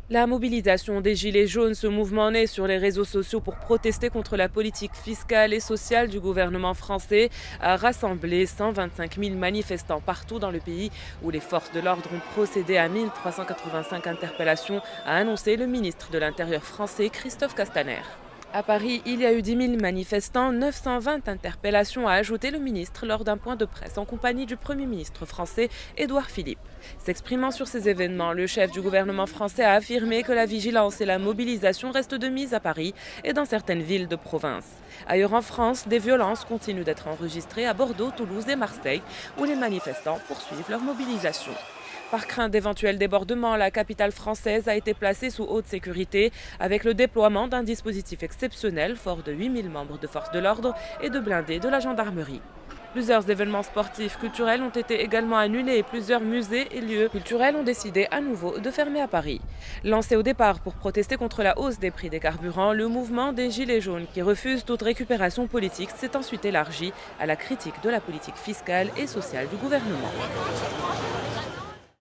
La mobilisation des Gilets jaunes, ce mouvement né sur les réseaux sociaux pour protester contre la politique fiscale et sociale du gouvernement français, a rassemblé 125 000 manifestants partout dans le pays où les forces de l'ordre ont procédé à 1385 interpellations, a annoncé le ministre de l'Intérieur français Christophe Castaner. À Paris, il y a eu 10 000 manifestants, 920 interpellations, a ajouté le ministre lors d'un point de presse en compagnie du Premier ministre français Édouard Philippe. S'exprimant sur ces événements, le chef du gouvernement français a affirmé que la vigilance et la mobilisation restent de mise à Paris et dans certaines villes de province. Ailleurs en France, des violences continuent d'être enregistrées à Bordeaux, Toulouse et Marseille, où les manifestants poursuivent leur mobilisation. Par crainte d'éventuels débordements, la capitale française a été placée sous haute sécurité avec le déploiement d'un dispositif exceptionnel fort de 8 000 membres de forces de l'ordre et de blindés de la gendarmerie. Plusieurs événements sportifs culturels ont été également annulés et plusieurs musées et lieux culturels ont décidé à nouveau de fermer à Paris. Lancé au départ pour protester contre la hausse des prix des carburants, le mouvement des Gilets jaunes qui refuse toute récupération politique s'est ensuite élargi à la critique de la politique fiscale et sociale du gouvernement.